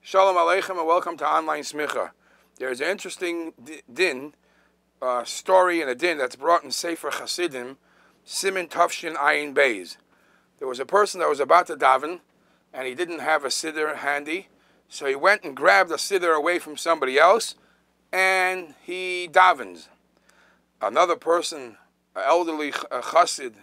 Shalom Aleichem and welcome to Online Smicha. There's an interesting story and a din that's brought in Sefer Chasidim, Simin Tafshin Ayin Beis. There was a person that was about to daven, and he didn't have a siddur handy, so he went and grabbed a siddur away from somebody else, and he davens. Another person, an elderly chassid,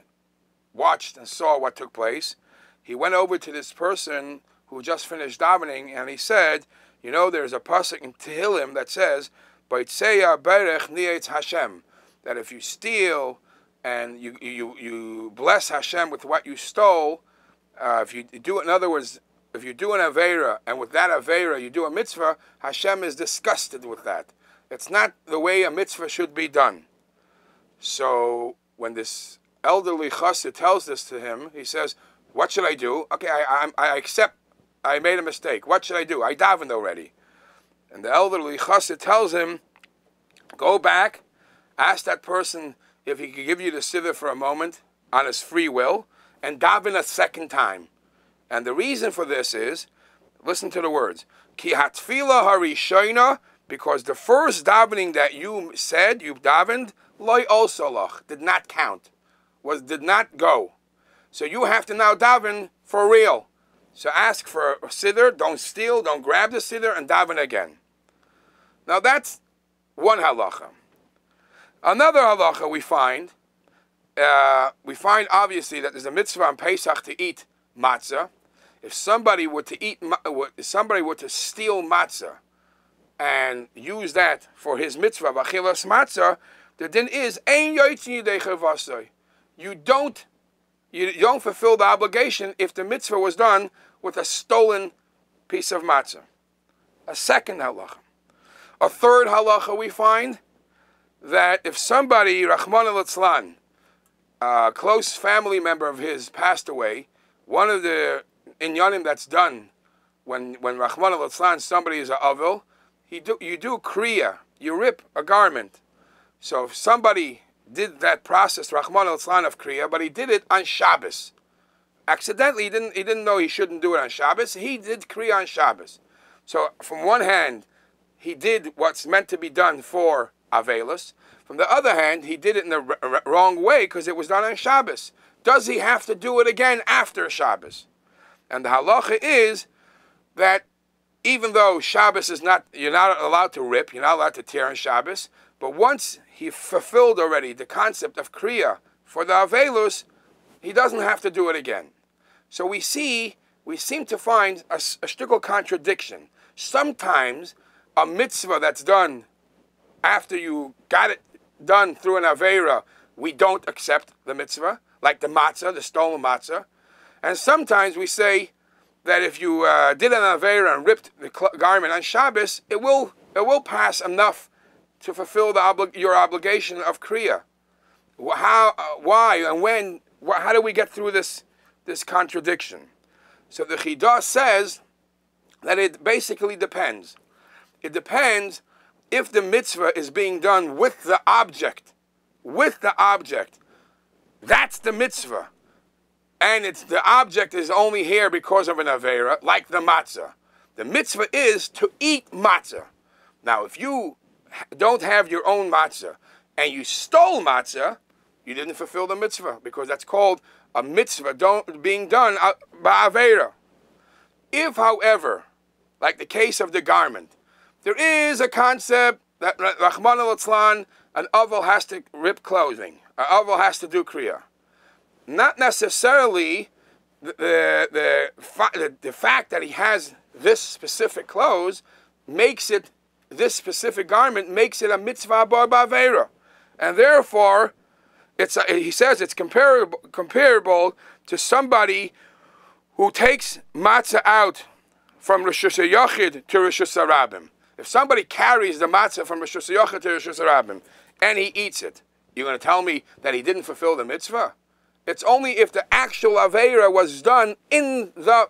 watched and saw what took place. He went over to this person who just finished davening, and he said, you know, there's a pasuk in Tehillim that says, "B'itzeya berech nietz Hashem," that if you steal and you bless Hashem with what you stole, if you do it, in other words, if you do an aveira and with that aveira you do a mitzvah, Hashem is disgusted with that. It's not the way a mitzvah should be done. So when this elderly chassid tells this to him, he says, "What should I do? Okay, I accept. I made a mistake. What should I do? I davened already." And the elderly chassid tells him, go back, ask that person if he could give you the siddur for a moment on his free will, and daven a second time. And the reason for this is, listen to the words, Ki hatfila harishayna, because the first davening that you said, you davened, loy olsolach, did not count, did not go. So you have to now daven for real. So ask for a siddur, don't steal, don't grab the siddur, and daven again. Now that's one halacha. Another halacha we find obviously that there's a mitzvah on Pesach to eat matzah. If somebody were to steal matzah and use that for his mitzvah, v'achilas matzah, the din is ein yotzin yidei chavasai. You don't fulfill the obligation if the mitzvah was done with a stolen piece of matzah. A second halacha. A third halacha we find that if somebody, Rahman al-Itzlan, a close family member of his passed away, one of the inyanim that's done when Rahman al-Itzlan, somebody is a avil, you do kriya, you rip a garment. So if somebody did that process, Rahman al-Itzlan of kriya, but he did it on Shabbos. Accidentally, he didn't know he shouldn't do it on Shabbos. He did kriya on Shabbos. So from one hand, he did what's meant to be done for Avelis. From the other hand, he did it in the wrong way because it was done on Shabbos. Does he have to do it again after Shabbos? And the halacha is that even though Shabbos is not, you're not allowed to rip, you're not allowed to tear on Shabbos, but once he fulfilled already the concept of kriya for the Avelus, he doesn't have to do it again. So we seem to find a shtickle contradiction. Sometimes a mitzvah that's done after you got it done through an aveira, we don't accept the mitzvah, like the matzah, the stolen matzah. And sometimes we say that if you did an aveira and ripped the garment on Shabbos, it will pass enough to fulfill your obligation of kriya. Why, and when? How do we get through this contradiction? So the Chidah says that it basically depends. It depends if the mitzvah is being done with the object. With the object. That's the mitzvah. And the object is only here because of an aveira, like the matzah. The mitzvah is to eat matzah. Now, if you don't have your own matzah and you stole matzah, you didn't fulfill the mitzvah, because that's called a mitzvah being done by aveira. If, however, like the case of the garment, there is a concept that Rahman al-Itzlan, an aval has to rip clothing, an aval has to do kriya. Not necessarily the fact that he has this specific clothes this specific garment makes it a mitzvah bar ba'aveira. And therefore, he says it's comparable to somebody who takes matzah out from Rosh Hashanah to Rosh Hashanah. If somebody carries the matzah from Rosh Hashanah to Rosh Hashanah and he eats it, you're going to tell me that he didn't fulfill the mitzvah? It's only if the actual aveira was done in the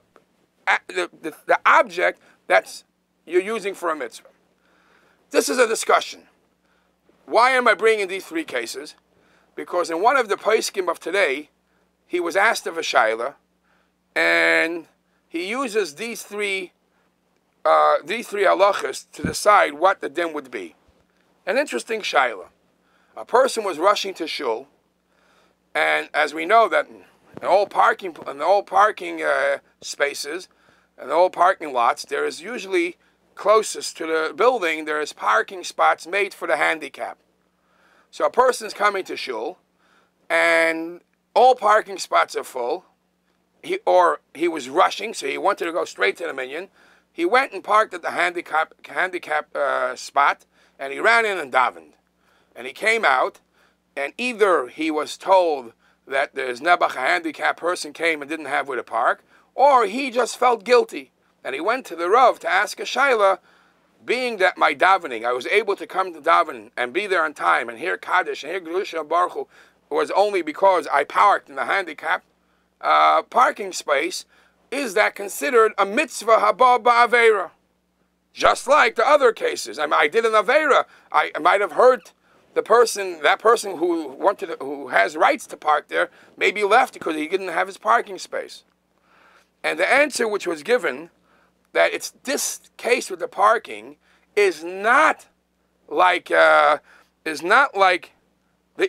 object that you're using for a mitzvah. This is a discussion. Why am I bringing these three cases? Because in one of the poskim of today, he was asked of a shaila, and he uses these three these three halachas to decide what the din would be. An interesting shaila. A person was rushing to shul, and as we know that in all parking spaces and all parking lots, there is usually closest to the building there is parking spots made for the handicap. So a person's coming to shul, and all parking spots are full. He was rushing, so he wanted to go straight to the minyan. He went and parked at the handicap spot, and he ran in and davened. And he came out, and either he was told that there's Nebuch, a handicapped person, came and didn't have where to park, or he just felt guilty. And he went to the Rav to ask a shaila, being that my davening, I was able to come to daven and be there on time and hear Kaddish and hear Gedusha Baruch Hu, was only because I parked in the handicap parking space. Is that considered a mitzvah haba ba'avera? Just like the other cases. I did an avera. I might have hurt that person who has rights to park there, maybe left because he didn't have his parking space. And the answer which was given, that it's this case with the parking is not like the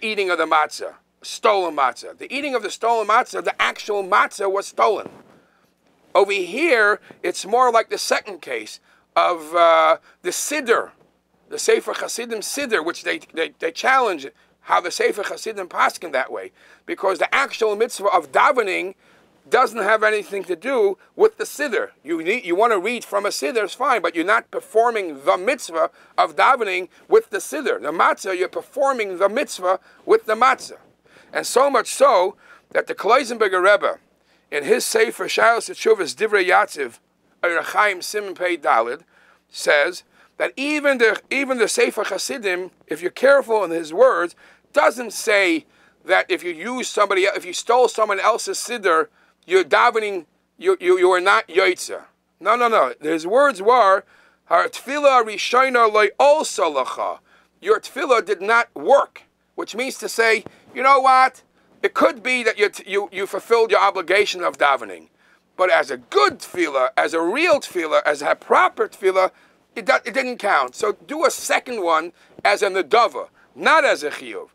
eating of the matzah, stolen matzah. The eating of the stolen matzah, the actual matzah was stolen. Over here, it's more like the second case of the siddur, the Sefer Hasidim siddur, which they challenge how the Sefer Hasidim paskin that way, because the actual mitzvah of davening doesn't have anything to do with the siddur. You want to read from a siddur, it's fine, but you're not performing the mitzvah of davening with the siddur. The matzah, you're performing the mitzvah with the matzah. And so much so that the Kloisenberger Rebbe, in his Sefer Shailos Teshuvos Divrei Yatziv, Erechaim Siman Pei Dalid, says that even the Sefer Hasidim, if you're careful in his words, doesn't say that if you stole someone else's siddur, you're davening, you are not yoitza. No. His words were, "Har tefillah rishayna loy also lacha." Your tefillah did not work, which means to say, you know what? It could be that you fulfilled your obligation of davening, but as a good tefillah, as a real tefillah, as a proper tefillah, it didn't count. So do a second one as a nedava, not as a chiyuv.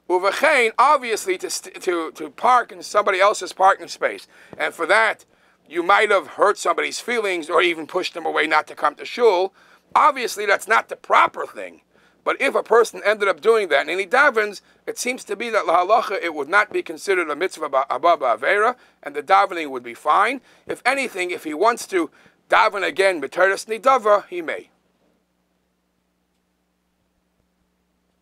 Uvechein, obviously, to park in somebody else's parking space, and for that you might have hurt somebody's feelings or even pushed them away not to come to shul. Obviously, that's not the proper thing. But if a person ended up doing that and he davens, it seems to be that lahalacha it would not be considered a mitzvah haba ba'avera, and the davening would be fine. If anything, if he wants to daven again b'teres nidava, he may.